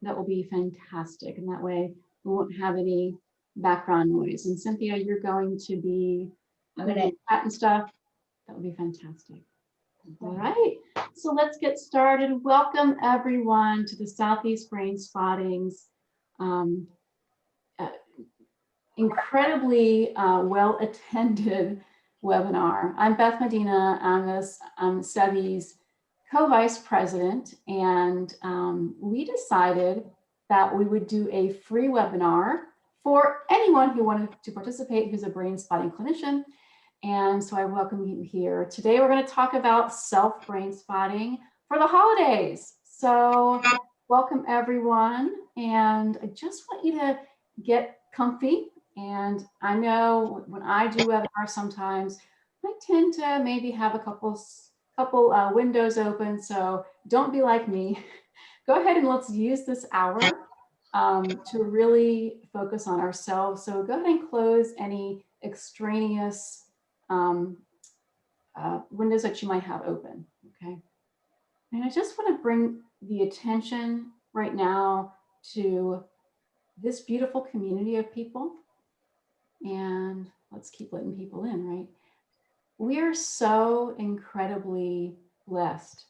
That will be fantastic. And that way we won't have any background noise. And Cynthia, you're going to be moving chat and stuff. That would be fantastic. All right, so let's get started. Welcome everyone to the Southeast Brain Spotting's uh, incredibly well-attended webinar. I'm Beth Medina. I'm SEBI's co-vice president, and we decided that we would do a free webinar for anyone who wanted to participate who's a brain spotting clinician. And so I welcome you here. Today we're going to talk about self-brain spotting for the holidays. So welcome everyone, and I just want you to get comfy. And I know when I do webinars sometimes, I tend to maybe have a couple windows open, so don't be like me. Go ahead and let's use this hour to really focus on ourselves. So go ahead and close any extraneous windows that you might have open, okay? And I just want to bring the attention right now to this beautiful community of people. And let's keep letting people in, right? We are so incredibly blessed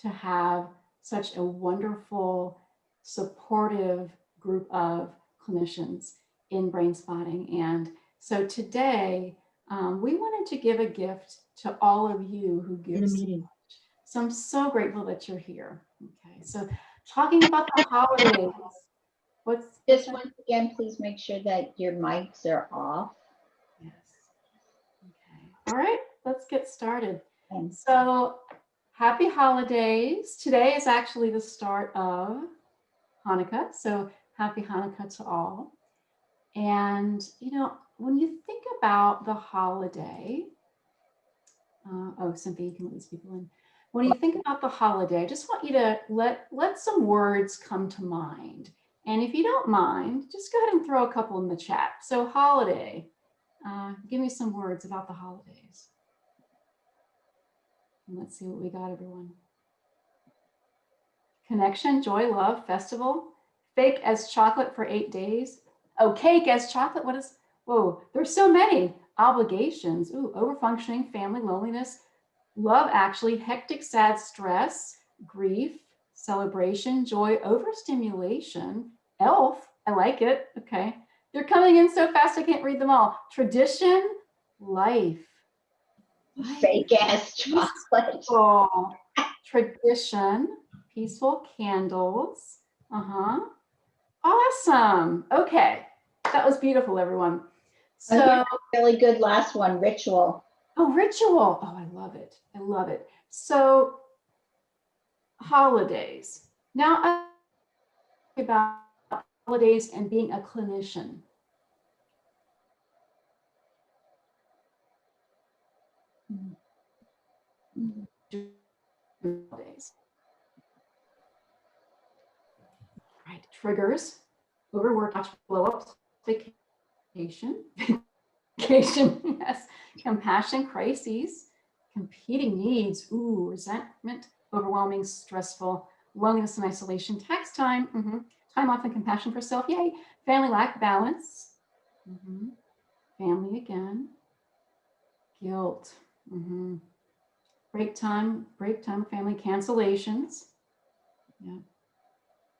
to have such a wonderful, supportive group of clinicians in brain spotting. And so today, we wanted to give a gift to all of you who give so much. So I'm so grateful that you're here. Okay, so talking about the holidays. Just once again, please make sure that your mics are off. Yes. Okay. All right, let's get started. And so happy holidays. Today is actually the start of Hanukkah. So happy Hanukkah to all. And, you know, when you think about the holiday, oh, Cynthia, you can let these people in. When you think about the holiday, I just want you to let some words come to mind. And if you don't mind, just go ahead and throw a couple in the chat. So holiday, give me some words about the holidays. And let's see what we got, everyone. Connection, joy, love, festival, fake as chocolate for 8 days. Oh, cake as chocolate, what is, whoa, there's so many. Obligations, ooh, overfunctioning, family, loneliness, love actually, hectic, sad, stress, grief, celebration, joy, overstimulation, elf, I like it, okay. They're coming in so fast I can't read them all. Tradition, life. Fake ass chocolate. Oh, tradition, peaceful candles. Awesome. Okay, that was beautiful, everyone. So really good last one, ritual. Oh, ritual. Oh, I love it. I love it. So holidays. Now I about holidays and being a clinician. Right, triggers, overwork, blow-ups, vacation, yes, compassion, crises, competing needs, ooh, resentment, overwhelming, stressful, loneliness and isolation, tax time, time off and compassion for self, yay, family lack balance, family again, guilt, break time, family cancellations, yeah,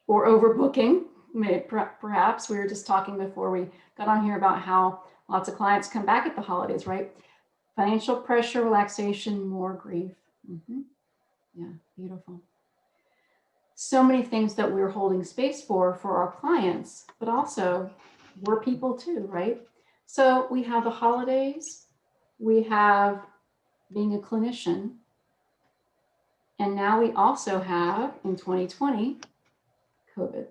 or overbooking. Perhaps we were just talking before we got on here about how lots of clients come back at the holidays, right? Financial pressure, relaxation, more grief. Yeah, beautiful. So many things that we're holding space for our clients, but also we're people too, right? So we have the holidays, we have being a clinician, and now we also have, in 2020, COVID.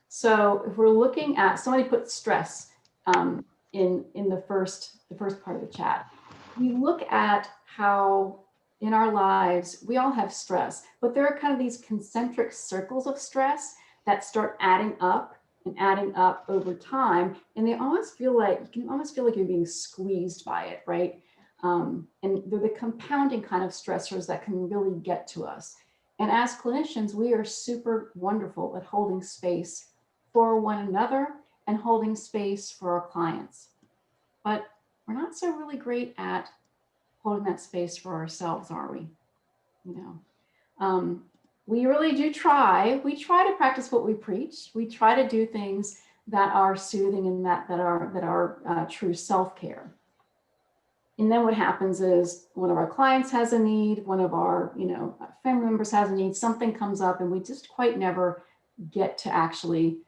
So if we're looking at, somebody put stress in the first part of the chat. We look at how in our lives, we all have stress, but there are kind of these concentric circles of stress that start adding up and adding up over time. And they almost feel like, you can almost feel like you're being squeezed by it, right? And they're the compounding kind of stressors that can really get to us. And as clinicians, we are super wonderful at holding space for one another and holding space for our clients. But we're not so really great at holding that space for ourselves, are we? You know, we really do try. We try to practice what we preach. We try to do things that are soothing and that are true self-care. And then what happens is one of our clients has a need, one of our family members has a need, something comes up, and we just quite never get to actually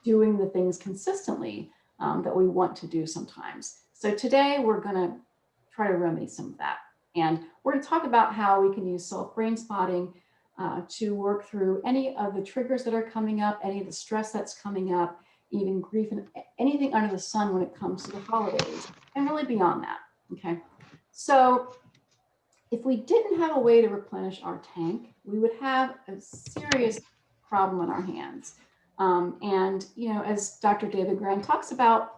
doing the things consistently that we want to do sometimes. So today we're going to try to remedy some of that. And we're going to talk about how we can use self-brain spotting to work through any of the triggers that are coming up, any of the stress that's coming up, even grief and anything under the sun when it comes to the holidays, and really beyond that. Okay. So if we didn't have a way to replenish our tank, we would have a serious problem on our hands. And, as Dr. David Grant talks about,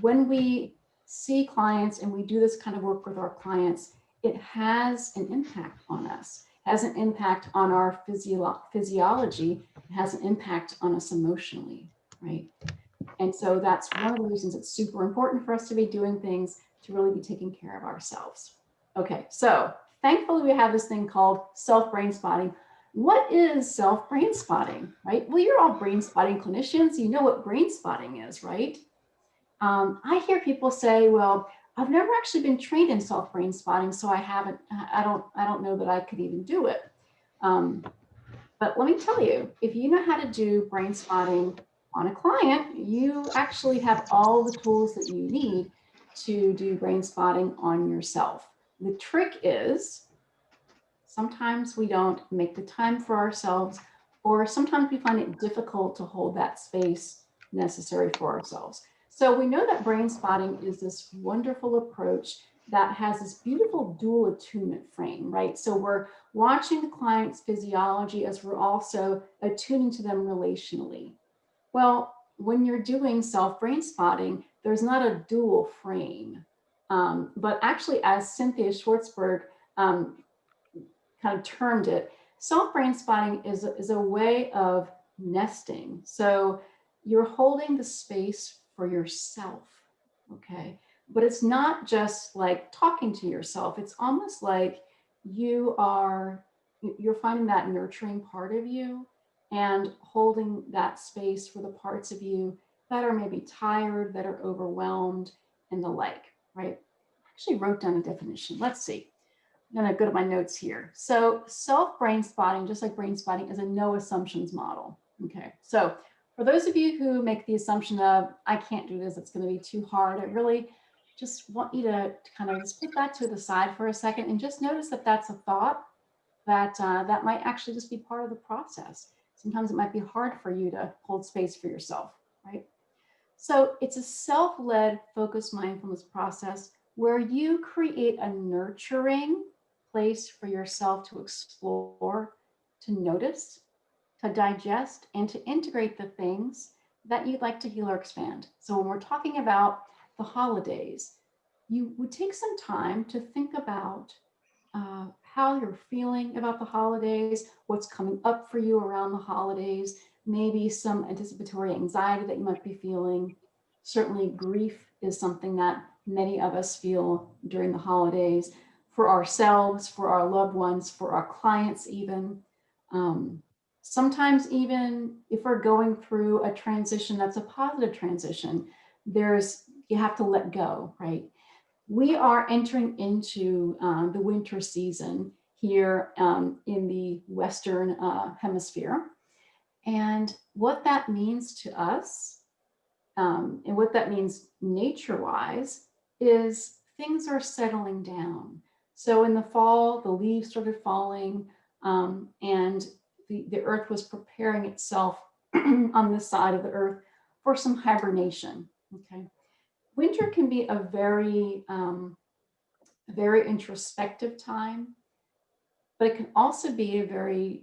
when we see clients and we do this kind of work with our clients, it has an impact on us, has an impact on our physiology, it has an impact on us emotionally, right? And so that's one of the reasons it's super important for us to be doing things to really be taking care of ourselves. Okay, so thankfully we have this thing called self-brain spotting. What is self-brain spotting, right? Well, you're all brain spotting clinicians. You know what brain spotting is, right? I hear people say, well, I've never actually been trained in self-brain spotting, so I don't know that I could even do it. But let me tell you, if you know how to do brain spotting on a client, you actually have all the tools that you need to do brain spotting on yourself. The trick is sometimes we don't make the time for ourselves, or sometimes we find it difficult to hold that space necessary for ourselves. So we know that brain spotting is this wonderful approach that has this beautiful dual attunement frame, right? So we're watching the client's physiology as we're also attuning to them relationally. Well, when you're doing self-brain spotting, there's not a dual frame. But actually, as Cynthia Schwartzberg kind of termed it, self-brain spotting is a way of nesting. So you're holding the space for yourself, okay? But it's not just like talking to yourself. It's almost like you're finding that nurturing part of you and holding that space for the parts of you that are maybe tired, that are overwhelmed, and the like, right? I actually wrote down a definition. Let's see. I'm going to go to my notes here. So self-brain spotting, just like brain spotting, is a no assumptions model. Okay. So for those of you who make the assumption of, I can't do this, it's going to be too hard, I really just want you to kind of just put that to the side for a second and just notice that that's a thought that might actually just be part of the process. Sometimes it might be hard for you to hold space for yourself, right? So it's a self-led focused mindfulness process where you create a nurturing place for yourself to explore, to notice, to digest, and to integrate the things that you'd like to heal or expand. So when we're talking about the holidays, you would take some time to think about how you're feeling about the holidays, what's coming up for you around the holidays, maybe some anticipatory anxiety that you might be feeling. Certainly, grief is something that many of us feel during the holidays for ourselves, for our loved ones, for our clients, even. Um, Sometimes, even if we're going through a transition that's a positive transition, you have to let go, right? We are entering into the winter season here in the Western Hemisphere. And what that means to us and what that means nature-wise is things are settling down. So in the fall, the leaves started falling and the earth was preparing itself on this side of the earth for some hibernation, okay? Winter can be a very introspective time, but it can also be a very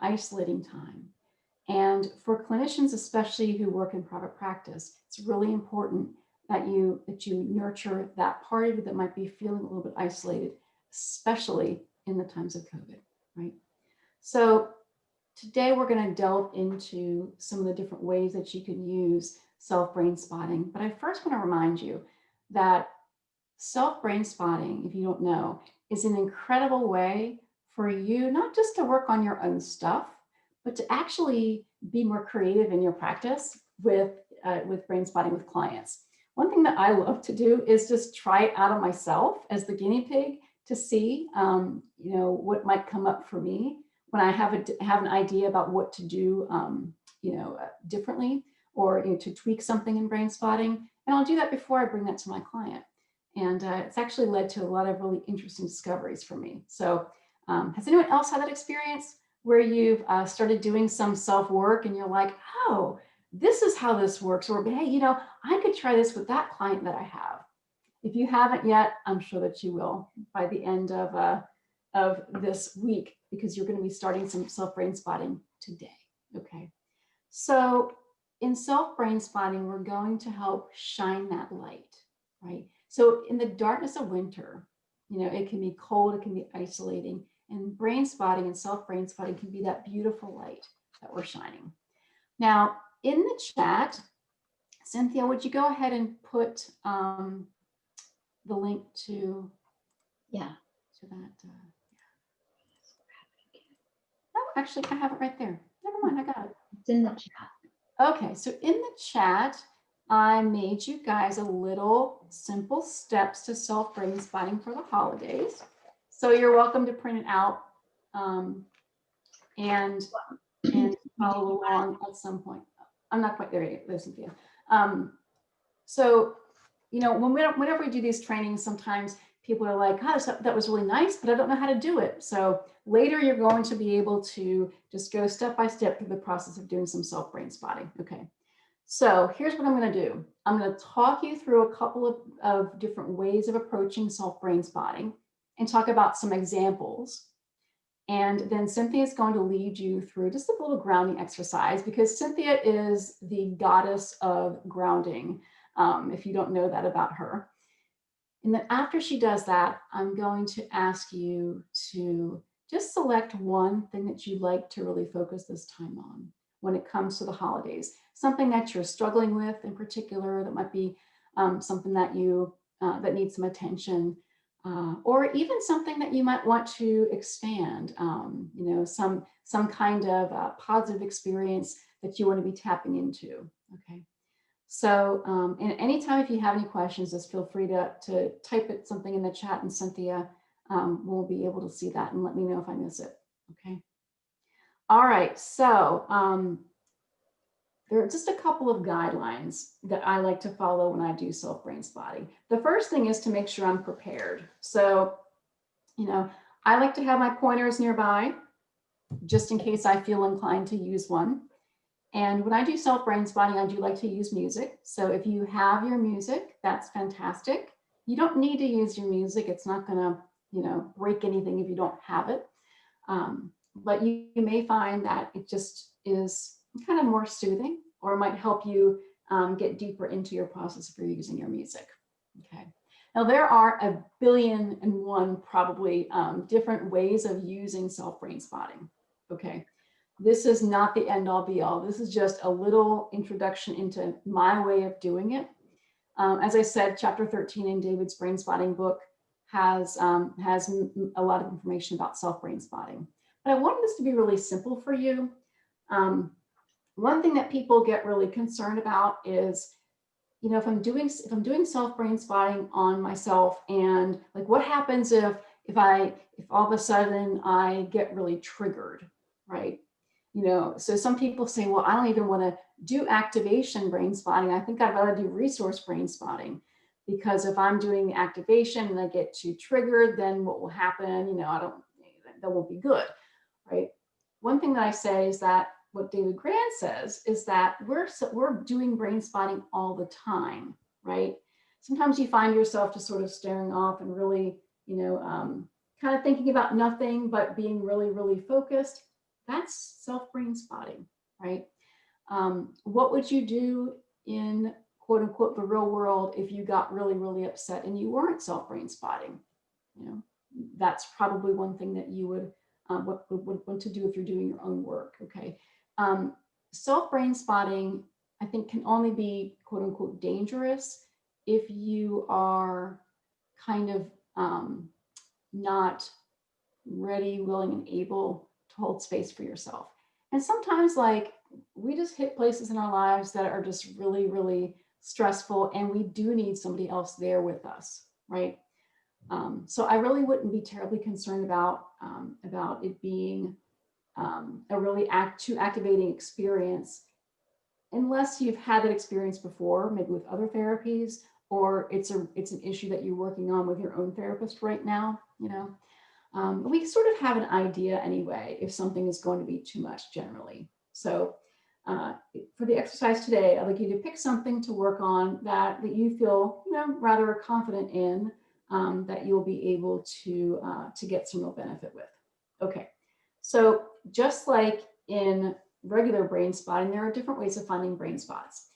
isolating time. And for clinicians, especially who work in private practice, it's really important that you nurture that part of you that might be feeling a little bit isolated, especially in the times of COVID, right? So today we're going to delve into some of the different ways that you can use self-brain spotting. But I first want to remind you that self-brain spotting, if you don't know, is an incredible way for you not just to work on your own stuff, but to actually be more creative in your practice with brain spotting with clients. One thing that I love to do is just try it out on myself as the guinea pig to see, what might come up for me when I have an idea about what to do, differently, or to tweak something in brain spotting. And I'll do that before I bring that to my client. And it's actually led to a lot of really interesting discoveries for me. So has anyone else had that experience where you've started doing some self-work and you're like, oh, this is how this works? Or, hey, I could try this with that client that I have. If you haven't yet, I'm sure that you will by the end of this week, because you're going to be starting some self-brain spotting today. Okay. So in self-brain spotting, we're going to help shine that light, right? So in the darkness of winter, it can be cold, it can be isolating, and brain spotting and self-brain spotting can be that beautiful light that we're shining. Now, in the chat, Cynthia, would you go ahead and put the link to Yeah. to that? Oh, actually, I have it right there. Never mind, I got it. It's in the chat. Okay, so in the chat, I made you guys a little simple steps to self-brain spotting for the holidays. So you're welcome to print it out and follow along at some point. I'm not quite there yet, Cynthia. So, whenever we do these trainings, sometimes people are like, oh, that was really nice, but I don't know how to do it. So later you're going to be able to just go step by step through the process of doing some self-brain spotting. Okay. So here's what I'm going to do. I'm going to talk you through a couple of different ways of approaching self-brain spotting and talk about some examples. And then Cynthia is going to lead you through just a little grounding exercise, because Cynthia is the goddess of grounding, if you don't know that about her. And then after she does that, I'm going to ask you to just select one thing that you'd like to really focus this time on when it comes to the holidays. Something that you're struggling with in particular, that might be something that that needs some attention, or even something that you might want to expand. Some kind of positive experience that you want to be tapping into. Okay. So, and anytime if you have any questions, just feel free to type something in the chat, and Cynthia will be able to see that and let me know if I miss it. Okay. All right. So there are just a couple of guidelines that I like to follow when I do self-brain spotting. The first thing is to make sure I'm prepared. So, I like to have my pointers nearby just in case I feel inclined to use one. And when I do self-brain spotting, I do like to use music. So if you have your music, that's fantastic. You don't need to use your music. It's not going to, break anything if you don't have it. But you may find that it just is kind of more soothing, or might help you get deeper into your process if you're using your music. Okay. Now there are a billion and one probably different ways of using self-brain spotting. Okay. This is not the end all be all. This is just a little introduction into my way of doing it. As I said, chapter 13 in David's brain spotting book has a lot of information about self-brain spotting. But I wanted this to be really simple for you. One thing that people get really concerned about is, if I'm doing self-brain spotting on myself, and like, what happens if all of a sudden I get really triggered, right? So some people say, well, I don't even want to do activation brain spotting. I think I'd rather do resource brain spotting, because if I'm doing activation and I get too triggered, then what will happen? That won't be good, right? One thing that I say is that what David Grant says is that we're doing brain spotting all the time, right? Sometimes you find yourself just sort of staring off and really, kind of thinking about nothing, but being really, really focused. That's self-brain spotting, right? What would you do in quote unquote the real world if you got really, really upset and you weren't self-brain spotting? That's probably one thing that you would what to do if you're doing your own work, okay? Self-brain spotting, I think, can only be quote unquote dangerous if you are kind of not ready, willing, and able to hold space for yourself. And sometimes, like, we just hit places in our lives that are just really, really stressful, and we do need somebody else there with us, right? So I really wouldn't be terribly concerned about it being a really too activating experience, unless you've had that experience before, maybe with other therapies, or it's an issue that you're working on with your own therapist right now, you know. We sort of have an idea anyway if something is going to be too much generally. So for the exercise today, I'd like you to pick something to work on that you feel, you know, rather confident in, that you'll be able to get some real benefit with. Okay, so just like in regular brain spotting, there are different ways of finding brain spots.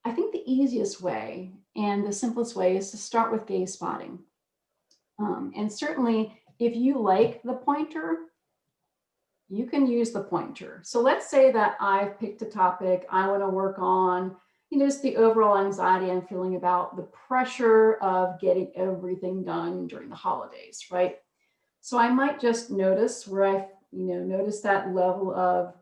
I think the easiest way and the simplest way is to start with gaze spotting. And certainly, if you like the pointer, you can use the pointer. So let's say that I've picked a topic I want to work on, you know, just the overall anxiety I'm feeling about the pressure of getting everything done during the holidays, right? So I might just notice where I, you know, notice that level of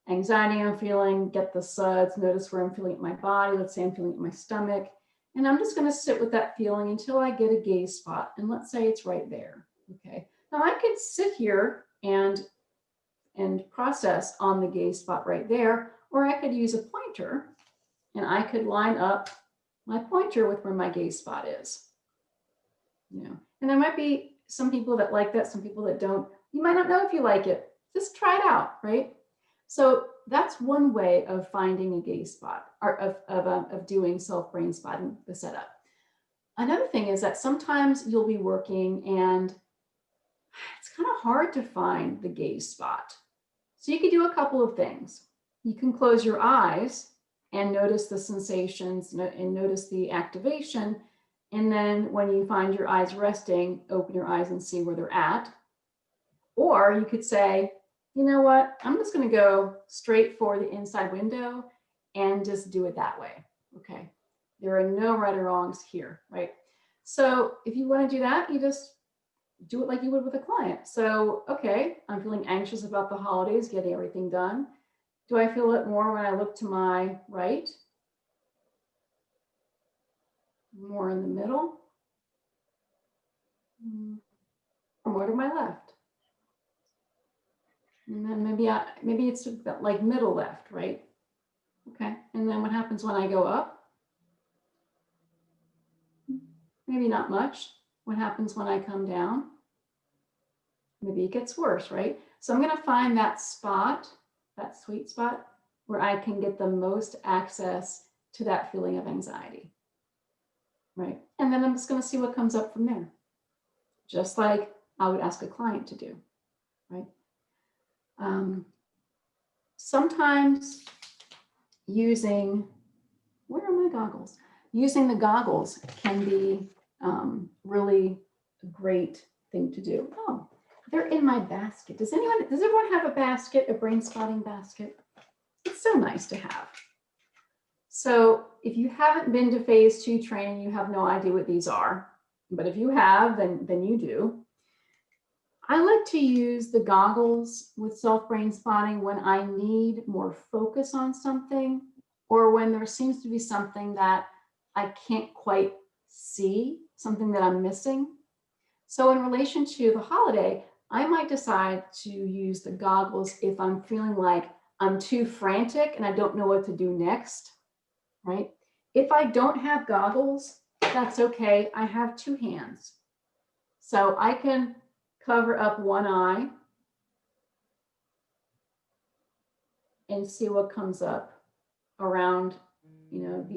anxiety I'm feeling, get the suds, notice where I'm feeling it in my body. Let's say I'm feeling it in my stomach. And I'm just going to sit with that feeling until I get a gaze spot. And let's say it's right there. Okay. Now I could sit here and process on the gaze spot right there, or I could use a pointer and I could line up my pointer with where my gaze spot is. You know, and there might be some people that like that, some people that don't. You might not know if you like it. Just try it out, right? So that's one way of finding a gaze spot, or of doing self-brain spotting, the setup. Another thing is that sometimes you'll be working and it's kind of hard to find the gaze spot. So you can do a couple of things. You can close your eyes and notice the sensations and notice the activation. And then when you find your eyes resting, open your eyes and see where they're at. Or you could say, you know what, I'm just going to go straight for the inside window and just do it that way. Okay. There are no right or wrongs here, right? So if you want to do that, you just do it like you would with a client. So, okay, I'm feeling anxious about the holidays, getting everything done. Do I feel it more when I look to my right? More in the middle? Or more to my left? And then maybe it's like middle left, right? Okay, and then what happens when I go up? Maybe not much. What happens when I come down? Maybe it gets worse, right? So I'm going to find that spot, that sweet spot, where I can get the most access to that feeling of anxiety, right? And then I'm just going to see what comes up from there, just like I would ask a client to do, right? Sometimes using, where are my goggles? Using the goggles can be really a great thing to do. Oh, they're in my basket. Does everyone have a basket, a brain spotting basket? It's so nice to have. So if you haven't been to phase 2 training, you have no idea what these are. But if you have, then you do. I like to use the goggles with self-brain spotting when I need more focus on something, or when there seems to be something that I can't quite see, something that I'm missing. So in relation to the holiday, I might decide to use the goggles if I'm feeling like I'm too frantic and I don't know what to do next, right? If I don't have goggles, that's okay. I have 2 hands. So I can cover up one eye and see what comes up around, you know,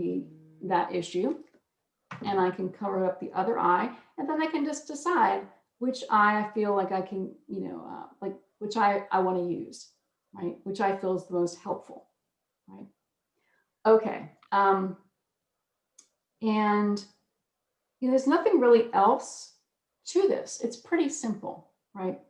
that issue. And I can cover up the other eye, and then I can just decide which eye I feel like I can, you know, like which eye I want to use, right? Which I feel is the most helpful, right? Okay. And you know, there's nothing really else to this. It's pretty simple, right?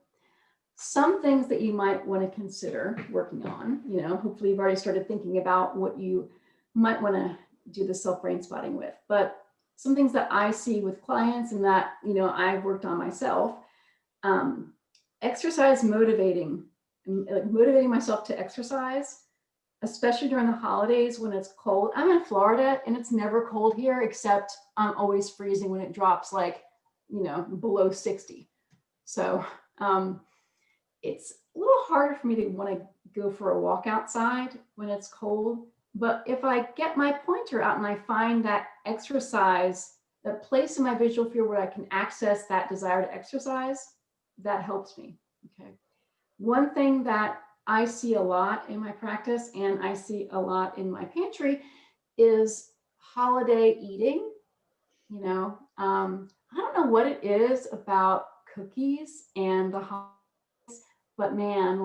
some things that you might want to consider working on. Hopefully you've already started thinking about what you might want to do the self-brain spotting with. But some things that I see with clients and that, I've worked on myself, exercise motivating myself to exercise, especially during the holidays when it's cold. I'm in Florida and it's never cold here, except I'm always freezing when it drops below 60. So it's a little harder for me to want to go for a walk outside when it's cold. But if I get my pointer out and I find that exercise, that place in my visual field where I can access that desire to exercise, that helps me. Okay. One thing that I see a lot in my practice and I see a lot in my pantry is holiday eating. I don't know what it is about cookies and the holidays, but man,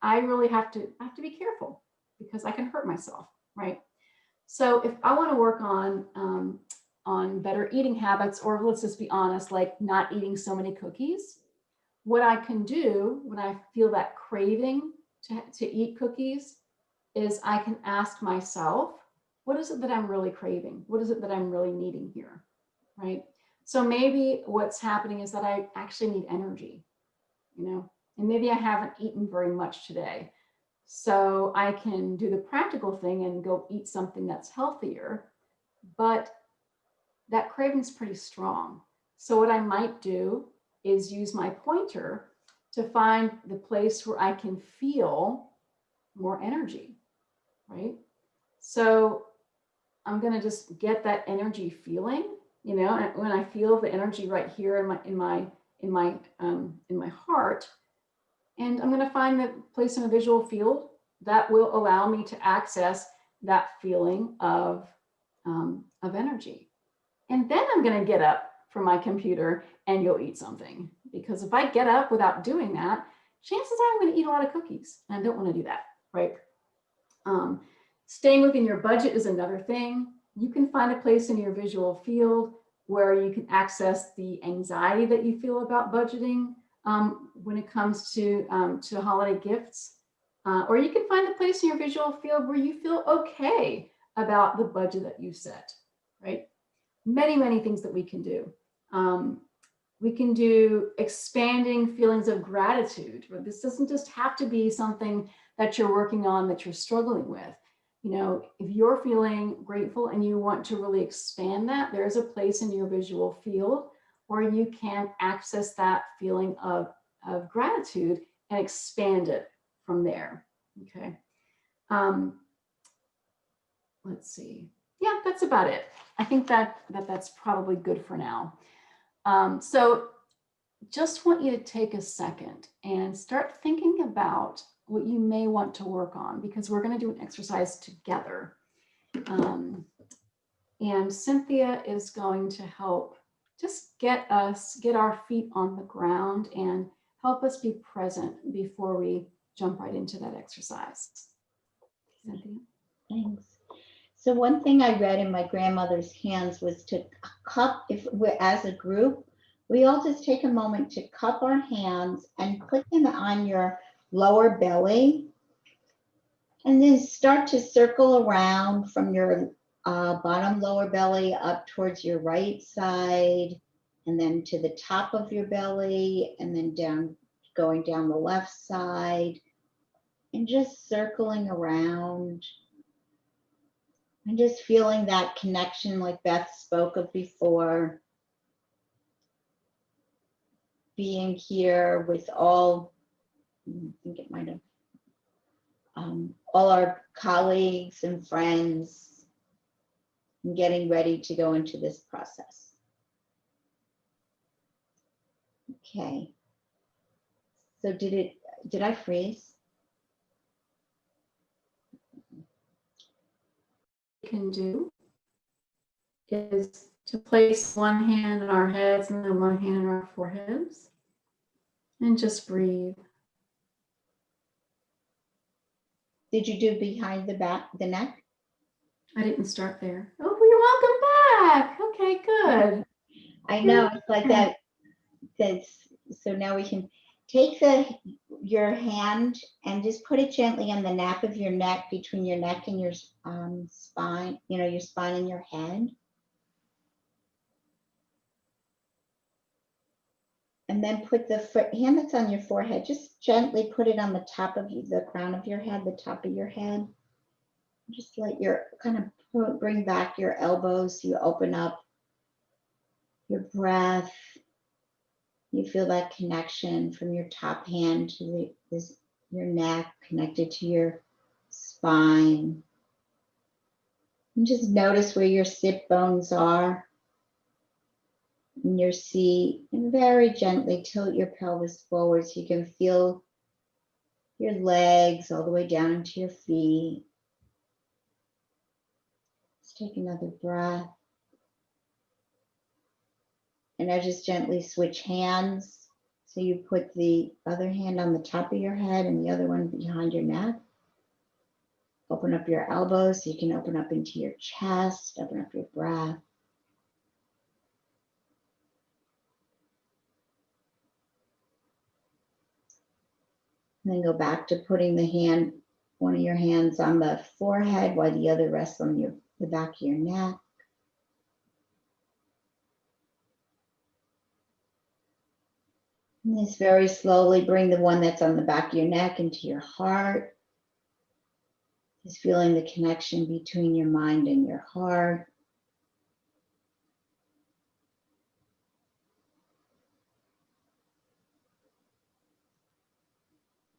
I really have to be careful because I can hurt myself, right? So if I want to work on better eating habits, or let's just be honest, like not eating so many cookies, what I can do when I feel that craving to eat cookies is I can ask myself, what is it that I'm really craving? What is it that I'm really needing here, right? So maybe what's happening is that I actually need energy, and maybe I haven't eaten very much today. So I can do the practical thing and go eat something that's healthier, but that craving's pretty strong. So what I might do is use my pointer to find the place where I can feel more energy, right? So I'm going to just get that energy feeling, and when I feel the energy right here in my heart, and I'm going to find the place in a visual field that will allow me to access that feeling of energy. And then I'm going to get up from my computer and go eat something. Because if I get up without doing that, chances are I'm going to eat a lot of cookies. And I don't want to do that, right? Staying within your budget is another thing. You can find a place in your visual field where you can access the anxiety that you feel about budgeting when it comes to holiday gifts. Or you can find a place in your visual field where you feel okay about the budget that you set, right? Many, many things that we can do. We can do expanding feelings of gratitude. This doesn't just have to be something that you're working on that you're struggling with. If you're feeling grateful and you want to really expand that, there's a place in your visual field where you can access that feeling of gratitude and expand it from there. Okay. Let's see. Yeah, that's about it. I think that's probably good for now. So just want you to take a second and start thinking about what you may want to work on, because we're going to do an exercise together. And Cynthia is going to help just get our feet on the ground and help us be present before we jump right into that exercise. Cynthia? Thanks. So one thing I read in my grandmother's hands was to cup, if we're as a group, we all just take a moment to cup our hands and click them on your lower belly, and then start to circle around from your bottom lower belly up towards your right side, and then to the top of your belly, and then down, going down the left side, and just circling around. And just feeling that connection like Beth spoke of before. Being here with all, I think it might have, all our colleagues and friends, and getting ready to go into this process. Okay. So did I freeze? Can do is to place one hand on our heads and then one hand on our foreheads, and just breathe. Did you do behind the back, the neck? I didn't start there. Oh, you're welcome back. Okay, good. I know, it's like that. So now we can take your hand and just put it gently on the nape of your neck, between your neck and your spine, your spine and your head. And then put the hand that's on your forehead, just gently put it on the top of the crown of your head, the top of your head. Just let your bring back your elbows. You open up your breath. You feel that connection from your top hand to your neck, connected to your spine. And just notice where your sit bones are in your seat, and very gently tilt your pelvis forward so you can feel your legs all the way down into your feet. Let's take another breath. And now just gently switch hands. So you put the other hand on the top of your head and the other one behind your neck. Open up your elbows so you can open up into your chest, open up your breath. And then go back to putting one of your hands on the forehead while the other rests on the back of your neck. And just very slowly bring the one that's on the back of your neck into your heart. Just feeling the connection between your mind and your heart.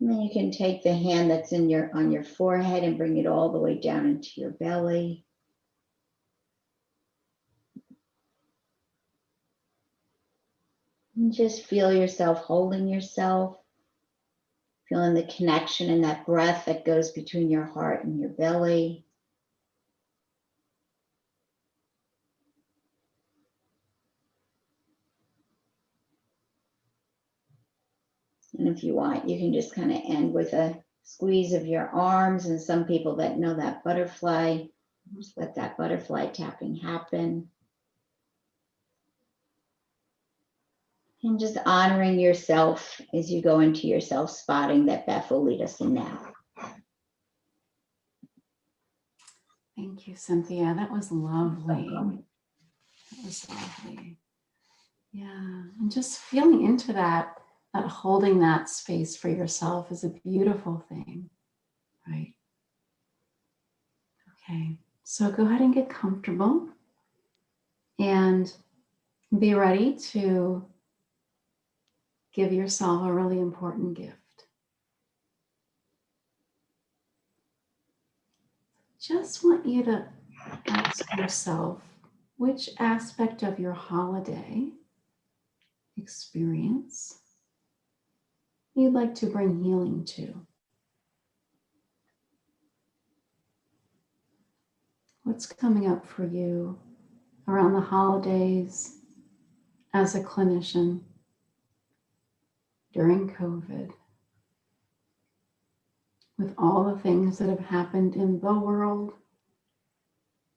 And then you can take the hand that's on your forehead and bring it all the way down into your belly. And just feel yourself holding yourself, feeling the connection and that breath that goes between your heart and your belly. And if you want, you can just kind of end with a squeeze of your arms. And some people that know that butterfly, just let that butterfly tapping happen. And just honoring yourself as you go into your self-spotting that Beth will lead us in now. Thank you, Cynthia. That was lovely. That was lovely. Yeah, and just feeling into that holding that space for yourself is a beautiful thing, right? Okay, so go ahead and get comfortable and be ready to give yourself a really important gift. Just want you to ask yourself which aspect of your holiday experience you'd like to bring healing to. What's coming up for you around the holidays as a clinician during COVID, with all the things that have happened in the world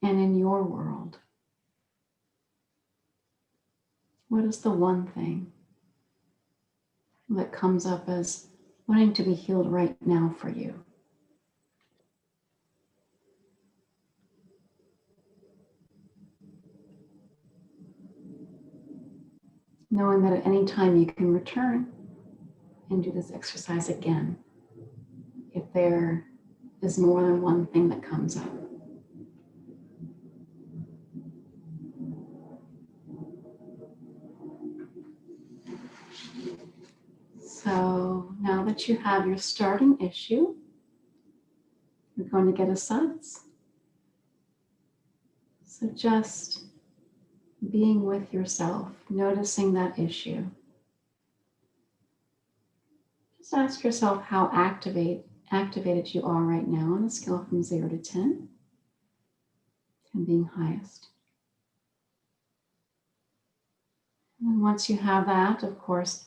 and in your world? What is the one thing that comes up as wanting to be healed right now for you? Knowing that at any time you can return and do this exercise again if there is more than one thing that comes up. So now that you have your starting issue, you're going to get a sense. So just being with yourself, noticing that issue. Just ask yourself how activated you are right now on a scale from 0 to 10, 10 being highest. And once you have that, of course,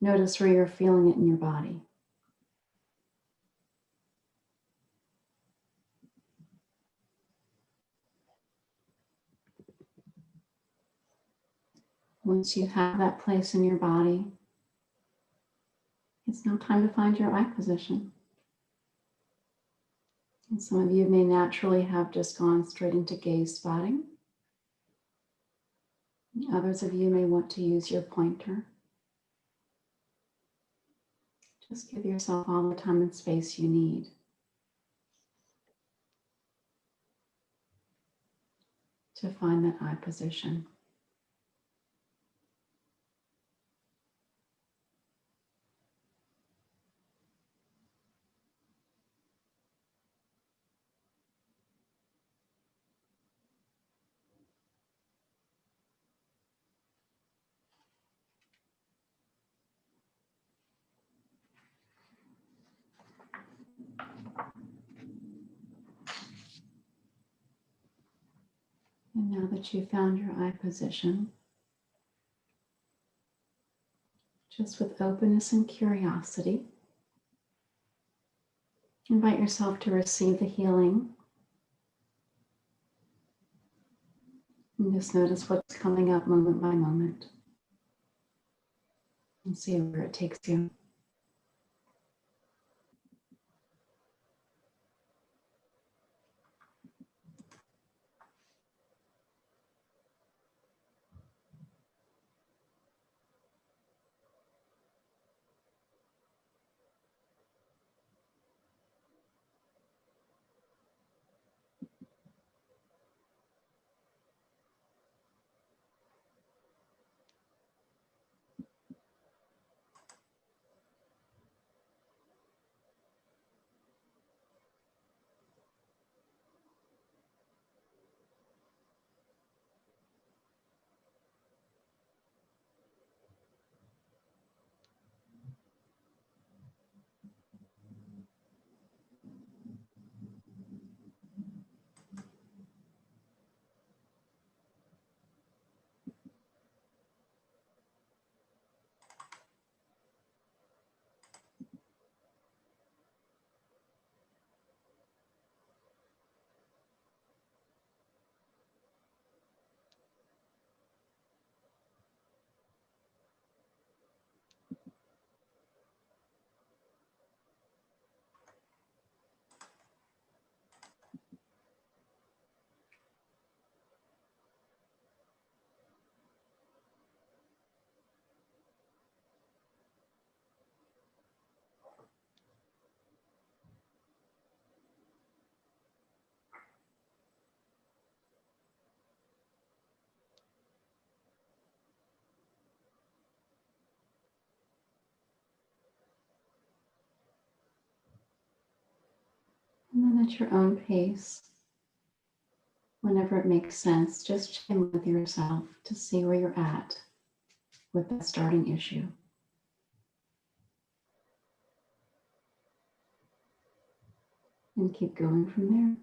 notice where you're feeling it in your body. Once you have that place in your body, It's now time to find your eye position. And some of you may naturally have just gone straight into gaze spotting. Others of you may want to use your pointer. Just give yourself all the time and space you need to find that eye position. And now that you've found your eye position, just with openness and curiosity, invite yourself to receive the healing. And just notice what's coming up moment by moment. And see where it takes you. And then at your own pace, whenever it makes sense, just check in with yourself to see where you're at with that starting issue. And keep going from there.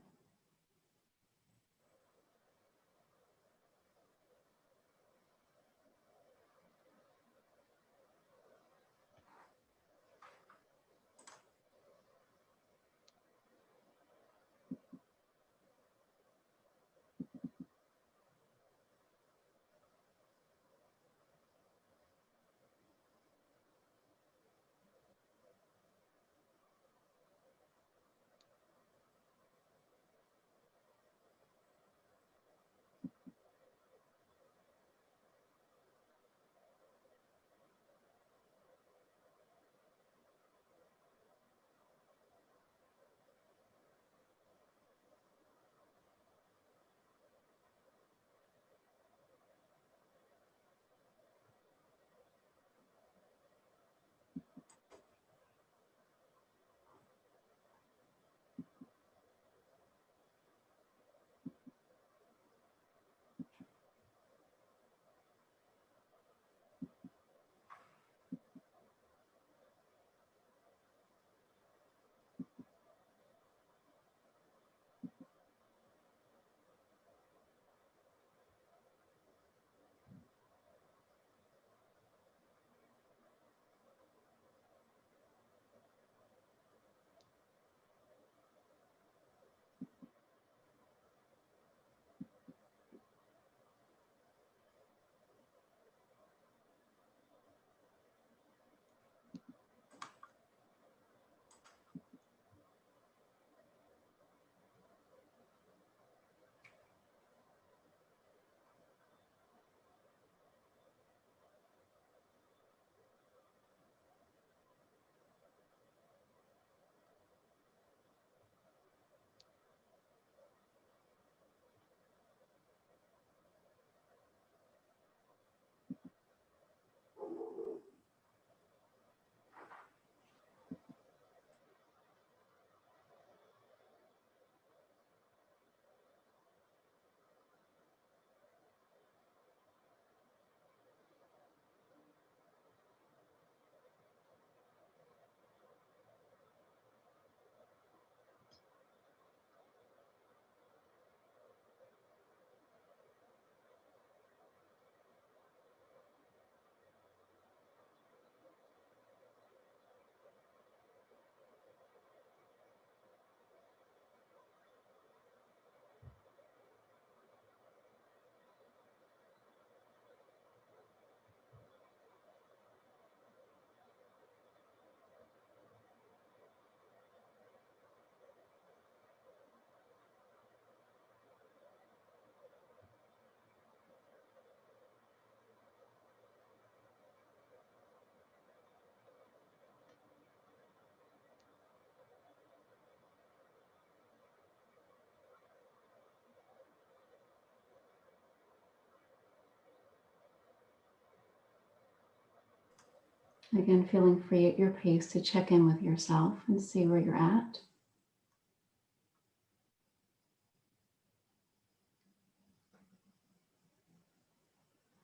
Again, feeling free at your pace to check in with yourself and see where you're at.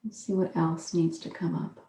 And see what else needs to come up.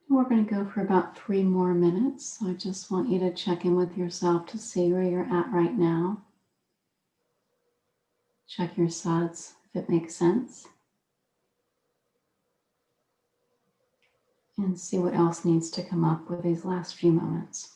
We're going to go for about 3 more minutes. So I just want you to check in with yourself to see where you're at right now. Check your suds if it makes sense. And see what else needs to come up with these last few moments.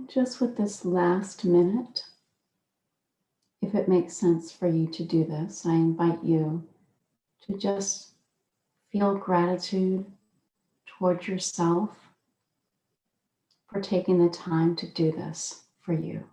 just with this last minute, if it makes sense for you to do this, I invite you to just feel gratitude towards yourself for taking the time to do this for you.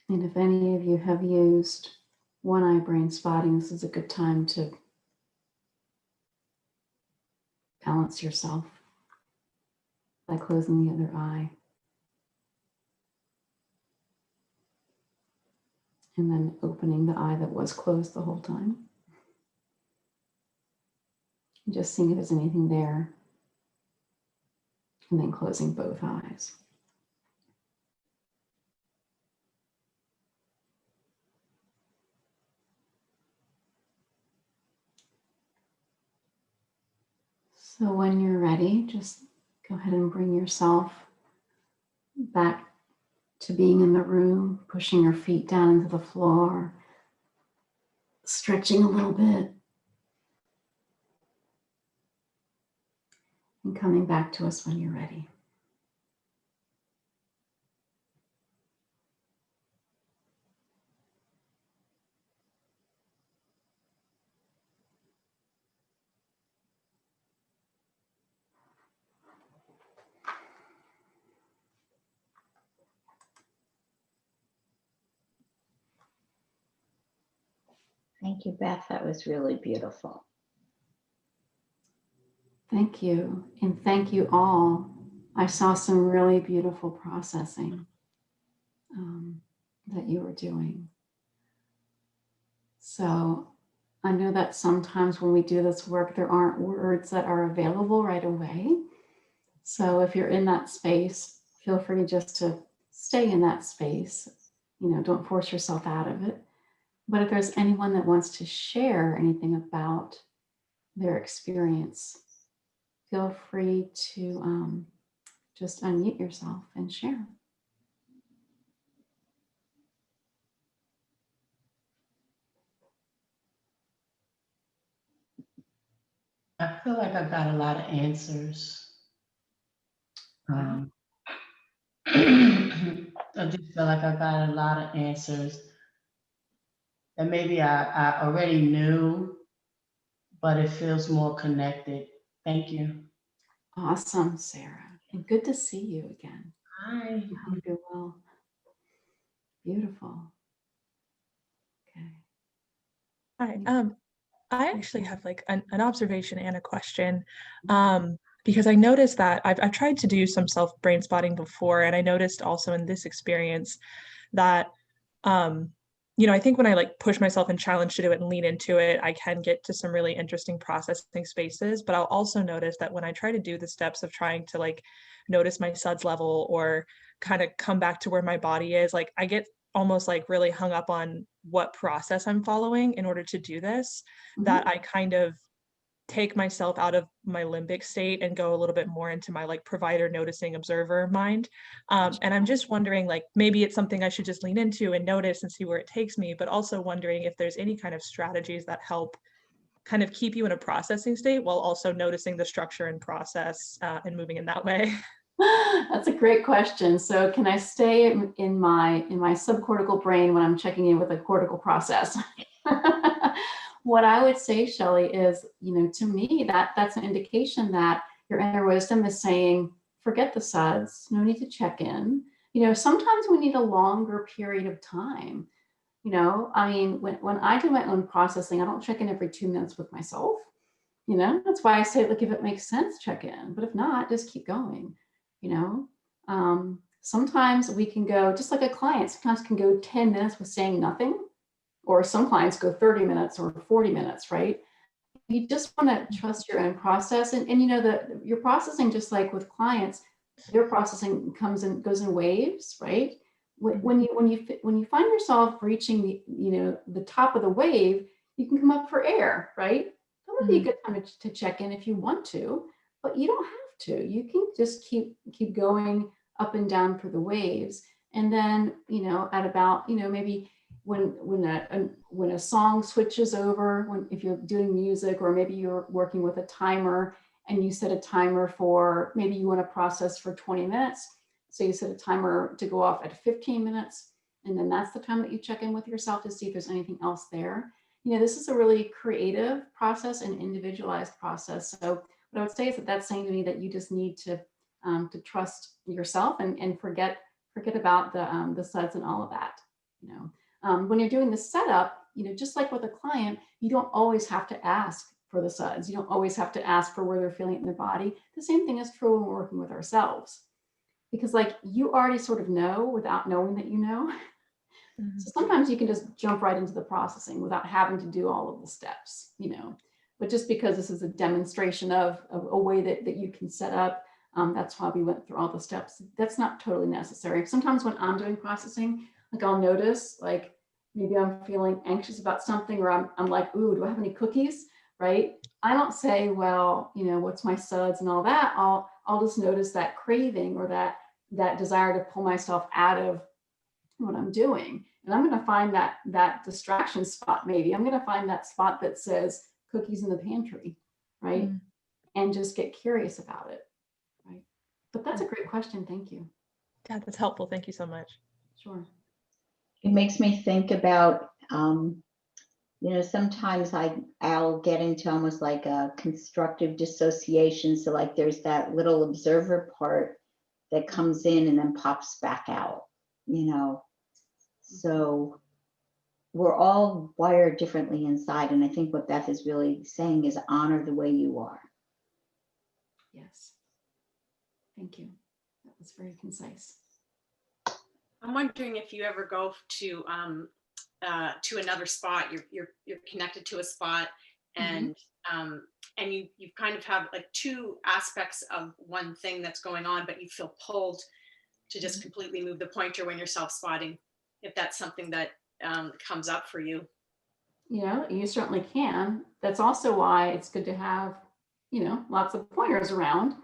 And if any of you have used one-eye brain spotting, this is a good time to balance yourself by closing the other eye. And then opening the eye that was closed the whole time. Just seeing if there's anything there. And then closing both eyes. So when you're ready, just go ahead and bring yourself back to being in the room, pushing your feet down into the floor, stretching a little bit, and coming back to us when you're ready. Thank you, Beth. That was really beautiful. Thank you. And thank you all. I saw some really beautiful processing that you were doing. So I know that sometimes when we do this work, there aren't words that are available right away. So if you're in that space, feel free just to stay in that space. You know, don't force yourself out of it. But if there's anyone that wants to share anything about their experience, feel free to just unmute yourself and share. I feel like I got a lot of answers. I just feel like I got a lot of answers that maybe I already knew, but it feels more connected. Thank you. Awesome, Sarah. And good to see you again. Hi. I hope you're well. Beautiful. Okay. Hi. I actually have like an observation and a question, because I noticed that I've tried to do some self brain spotting before, and I noticed also in this experience that, I think when I like push myself and challenge to do it and lean into it, I can get to some really interesting processing spaces. But I'll also notice that when I try to do the steps of trying to like notice my SUDS level or kind of come back to where my body is, like I get almost like really hung up on what process I'm following in order to do this, that I kind of take myself out of my limbic state and go a little bit more into my like provider noticing observer mind. And I'm just wondering, like, maybe it's something I should just lean into and notice and see where it takes me, but also wondering if there's any kind of strategies that help kind of keep you in a processing state while also noticing the structure and process and moving in that way. That's a great question. So can I stay in my subcortical brain when I'm checking in with a cortical process? What I would say, Shelley, is, to me, that's an indication that your inner wisdom is saying, forget the SUDS, no need to check in. Sometimes we need a longer period of time. I mean, when I do my own processing, I don't check in every 2 minutes with myself. That's why I say, look, if it makes sense, check in. But if not, just keep going. Sometimes we can go, just like a client, sometimes can go 10 minutes with saying nothing, or some clients go 30 minutes or 40 minutes, right? You just want to trust your own process. And you know, your processing, just like with clients, their processing comes and goes in waves, right? When you find yourself reaching the top of the wave, you can come up for air, right? That would be a good time to check in if you want to, but you don't have to. You can just keep going up and down through the waves. And then, at about, maybe when a song switches over, if you're doing music, or maybe you're working with a timer and you set a timer for, maybe you want to process for 20 minutes. So you set a timer to go off at 15 minutes. And then that's the time that you check in with yourself to see if there's anything else there. This is a really creative process and individualized process. So what I would say is that's saying to me that you just need to trust yourself and forget about the suds and all of that. When you're doing the setup, just like with a client, you don't always have to ask for the suds. You don't always have to ask for where they're feeling it in their body. The same thing is true when we're working with ourselves, because like you already sort of know without knowing that you know. So sometimes you can just jump right into the processing without having to do all of the steps, but just because this is a demonstration of a way that you can set up, that's why we went through all the steps. That's not totally necessary. Sometimes when I'm doing processing, like I'll notice, like maybe I'm feeling anxious about something, or I'm like, ooh, do I have any cookies? Right? I don't say, well, what's my suds and all that. I'll just notice that craving, or that desire to pull myself out of what I'm doing. And I'm going to find that distraction spot. Maybe I'm going to find that spot that says cookies in the pantry, right? And just get curious about it, right? But that's a great question. Thank you. Yeah, that's helpful. Thank you so much. Sure. It makes me think about, sometimes I'll get into almost like a constructive dissociation. So like there's that little observer part that comes in and then pops back out, So we're all wired differently inside. And I think what Beth is really saying is honor the way you are. Yes. Thank you. That was very concise. I'm wondering if you ever go to another spot. You're connected to a spot, and you kind of have like two aspects of one thing that's going on, but you feel pulled to just completely move the pointer when you're self-spotting. If that's something that comes up for you. You certainly can. That's also why it's good to have, lots of pointers around.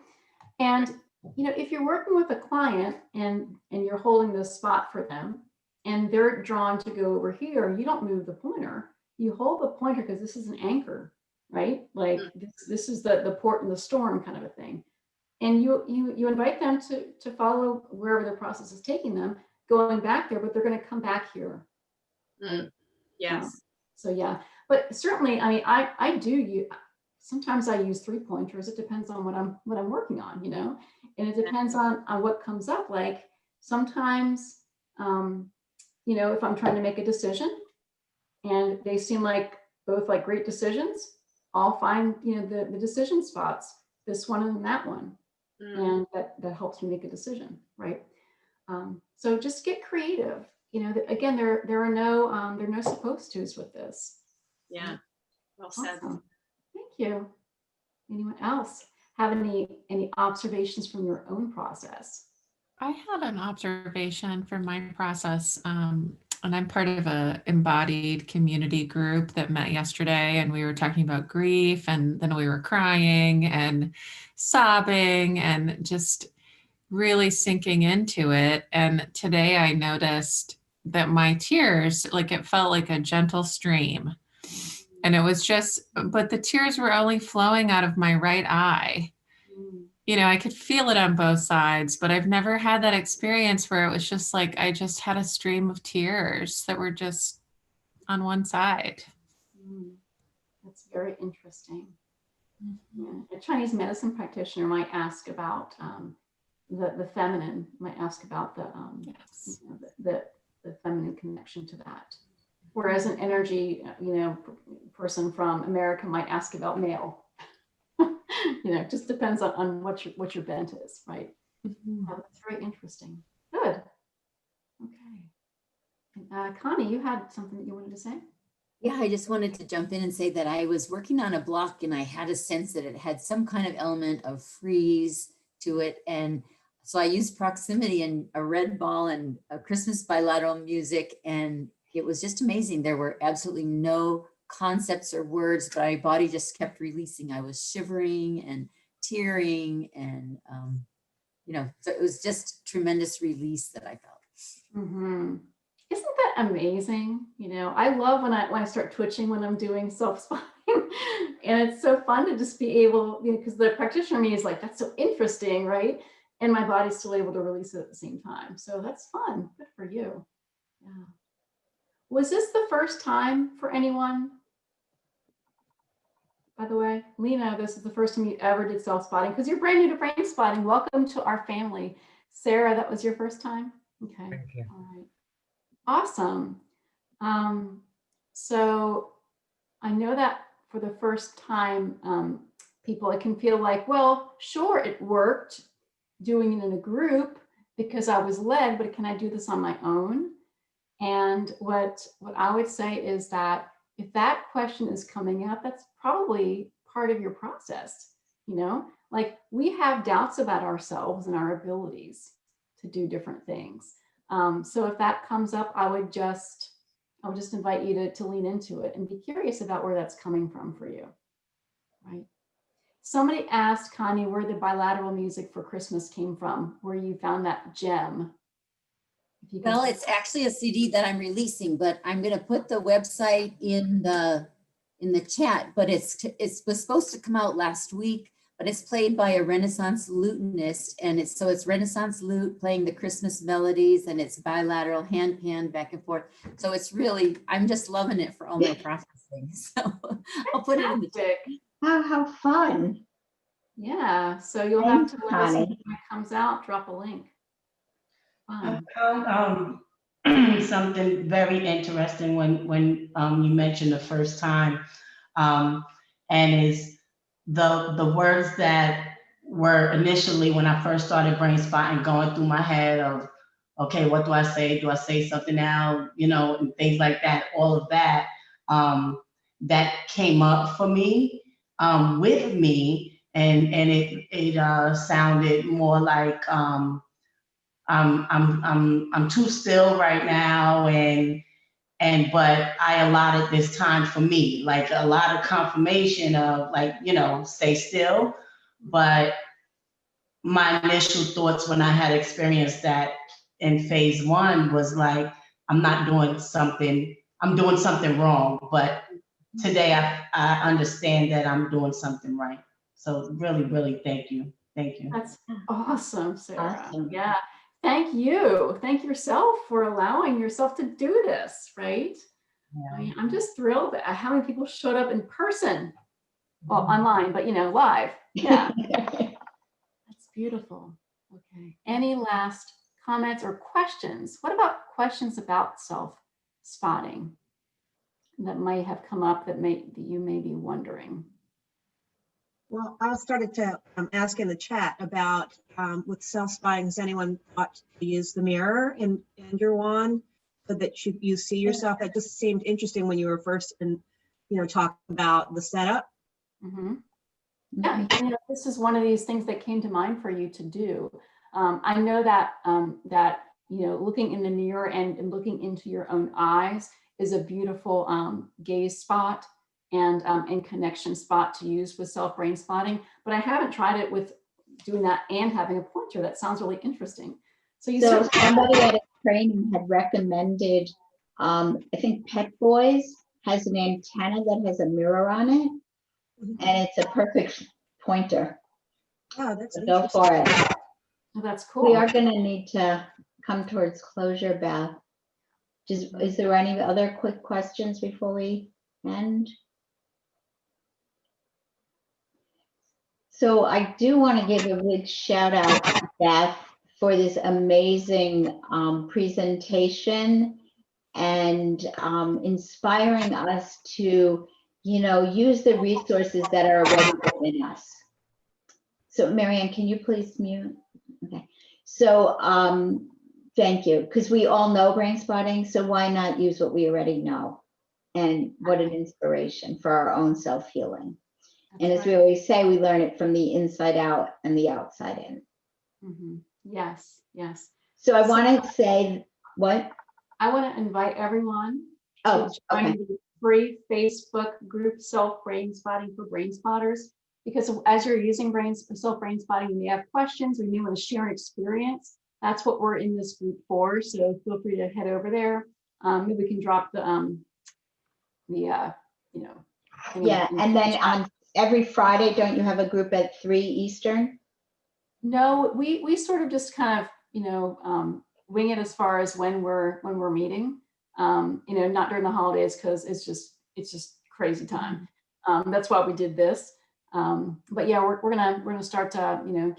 And, if you're working with a client and you're holding this spot for them and they're drawn to go over here, you don't move the pointer. You hold the pointer because this is an anchor, right? Like this is the port in the storm kind of a thing. And you invite them to follow wherever their process is taking them, going back there, but they're going to come back here. Right? Yes. So yeah, but certainly, I mean, I do sometimes I use 3 pointers. It depends on what I'm working on, and it depends on what comes up. Like sometimes, if I'm trying to make a decision and they seem like both like great decisions, I'll find, the decision spots, this one and that one. And that helps me make a decision, right? So just get creative. Again, there are no supposed tos with this. Yeah. Well said. Awesome. Thank you. Anyone else have any observations from your own process? I had an observation from my process, and I'm part of a embodied community group that met yesterday, and we were talking about grief, and then we were crying and sobbing and just really sinking into it. And today I noticed that my tears, like it felt like a gentle stream. And it was just, but the tears were only flowing out of my right eye. I could feel it on both sides, but I've never had that experience where it was just like I just had a stream of tears that were just on one side. That's very interesting. Yeah. A Chinese medicine practitioner might ask about the feminine, might ask about Yes. the feminine connection to that. Whereas an energy, person from America might ask about male. It just depends on what your bent is, right? That's very interesting. Good. Okay. Connie, you had something that you wanted to say? Yeah, I just wanted to jump in and say that I was working on a block and I had a sense that it had some kind of element of freeze to it. And so I used proximity and a red ball and a Christmas bilateral music. And it was just amazing. There were absolutely no concepts or words, but my body just kept releasing. I was shivering and tearing and, so it was just tremendous release that I felt. Mm-hmm. Isn't that amazing? I love when I start twitching when I'm doing self-spotting. And it's so fun to just be able, because the practitioner me is like, that's so interesting, right? And my body's still able to release it at the same time. So that's fun. Good for you. Yeah. Was this the first time for anyone? By the way, Lena, this is the first time you ever did self-spotting because you're brand new to brain spotting. Welcome to our family. Sarah, that was your first time? Okay. Thank you. All right. Awesome. So I know that for the first time, people, it can feel like, well, sure, it worked doing it in a group because I was led, but can I do this on my own? And what I would say is that if that question is coming up, that's probably part of your process. Like we have doubts about ourselves and our abilities to do different things. So if that comes up, I would just invite you to lean into it and be curious about where that's coming from for you, right? Somebody asked Connie where the bilateral music for Christmas came from, where you found that gem. Well, it's actually a CD that I'm releasing, but I'm going to put the website in the chat. But it was supposed to come out last week, but it's played by a Renaissance lutenist, and it's Renaissance lute playing the Christmas melodies, and it's bilateral hand pan back and forth. So it's really, I'm just loving it for all my processing. So I'll put it in the chat. How fun. Yeah, so you'll have to Thanks, let us know Connie. when it comes out, drop a link. I Fun. found something very interesting when you mentioned the first time, and is the words that were initially when I first started brain spotting going through my head of, okay, what do I say? Do I say something now? And things like that. All of that that came up for me with me, and it sounded more like. I'm too still right now, but I allotted this time for me, like a lot of confirmation of like, stay still. But my initial thoughts when I had experienced that in phase one was like, I'm doing something wrong. But today I understand that I'm doing something right. So really, really thank you. Thank you. That's awesome, Sarah. Awesome. Yeah. Thank you. Thank yourself for allowing yourself to do this, right? Yeah. I mean, I'm just thrilled at how many people showed up in person. Well, online, but live. Yeah, that's beautiful. Okay. Any last comments or questions? What about questions about self-spotting that might have come up that you may be wandering? Well, I started to ask in the chat about with self-spotting, has anyone thought to use the mirror in your wand so that you see yourself? That just seemed interesting when you were first talking about the setup. Mm-hmm. Yeah, this is one of these things that came to mind for you to do. I know that looking in the mirror and looking into your own eyes is a beautiful gaze spot and connection spot to use with self-brain spotting. But I haven't tried it with doing that and having a pointer. That sounds really interesting. So somebody at a training had recommended, I think Pet Boys has an antenna that has a mirror on it, and it's a perfect pointer. Oh, that's So go for it. Oh, that's cool. We are going to need to come towards closure, Beth. Is there any other quick questions before we end? So I do want to give a big shout out to Beth for this amazing presentation and inspiring us to, use the resources that are already within us. So Marianne, can you please mute? Okay. So Thank you, because we all know brain spotting, so why not use what we already know? And what an inspiration for our own self-healing. And as we always say, we learn it from the inside out and the outside in. Yes, yes. So I want to say, what? I want to invite everyone Oh, to join okay. the free Facebook group Self Brain Spotting for Brain Spotters. Because as you're using self brain spotting, and you have questions, or you want to share an experience, that's what we're in this group for. So feel free to head over there. Maybe we can drop the you know. thing Yeah, in and the then chat. on every Friday, don't you have a group at 3 Eastern? No, we sort of just kind of wing it as far as when we're meeting. Not during the holidays because it's just crazy time. That's why we did this. But yeah, we're gonna start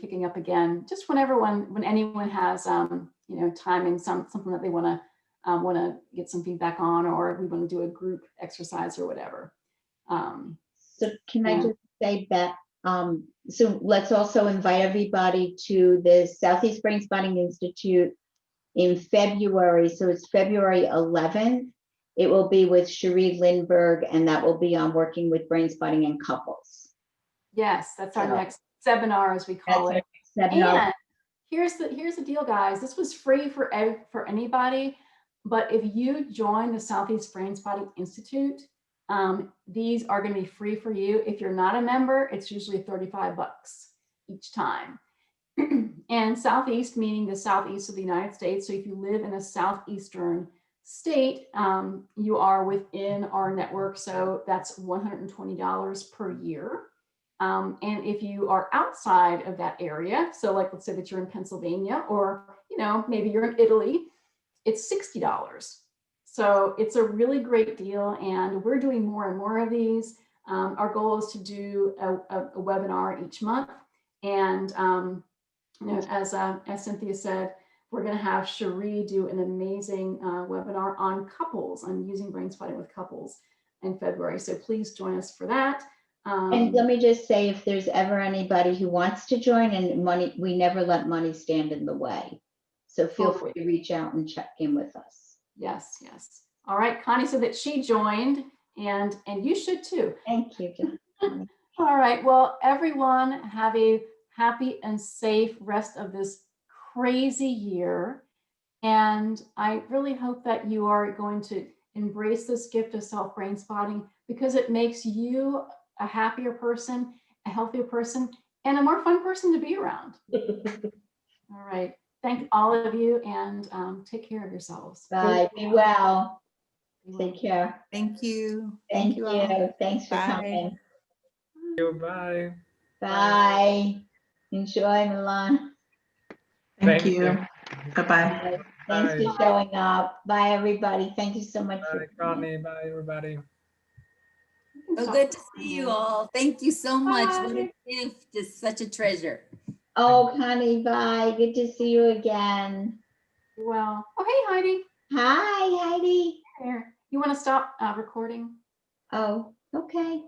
kicking up again just when anyone has timing something that they want to get some feedback on, or we want to do a group exercise or whatever. So can I Yeah. just say that, so let's also invite everybody to the Southeast Brain Spotting Institute in February. So it's February 11th. It will be with Cherie Lindbergh, and that will be on working with brain spotting in couples. Yes, that's our So- next seminar, as we call That's it. our seminar. And here's the deal, guys. This was free for anybody, but if you join the Southeast Brain Spotting Institute, these are going to be free for you. If you're not a member, it's usually $35 each time. And Southeast meaning the southeast of the United States. So if you live in a southeastern state, you are within our network. So that's $120 per year. And if you are outside of that area, so like let's say that you're in Pennsylvania, or maybe you're in Italy, it's $60. So it's a really great deal, and we're doing more and more of these. Our goal is to do a webinar each month, and as Cynthia said, we're going to have Cherie do an amazing webinar on couples, on using brain spotting with couples in February. So please join us for that. And let me just say, if there's ever anybody who wants to join, and money, we never let money stand in the way. So feel free to reach out and check in with us. Yes, yes. All right, Connie said that she joined, and you should too. Thank you, John. All right, well, everyone have a happy and safe rest of this crazy year. And I really hope that you are going to embrace this gift of self brain spotting, because it makes you a happier person, a healthier person, and a more fun person to be around. All right. Thank all of you, and take care of yourselves. Bye. Be well. Take care. Thank you. Thank you. all. Thanks for Bye. coming. Bye. Bye. Enjoy, Milan. Thank you. Bye-bye. Thanks Bye. for showing up. Bye, everybody. Thank you so much for Bye, coming. Connie. Bye, everybody. So good to see you all. Thank you so much. What a gift. Just such a treasure. Oh, Connie, bye. Good to see you again. Well, oh, hey, Heidi. Hi, Heidi. Here. You want to stop recording? Oh, okay.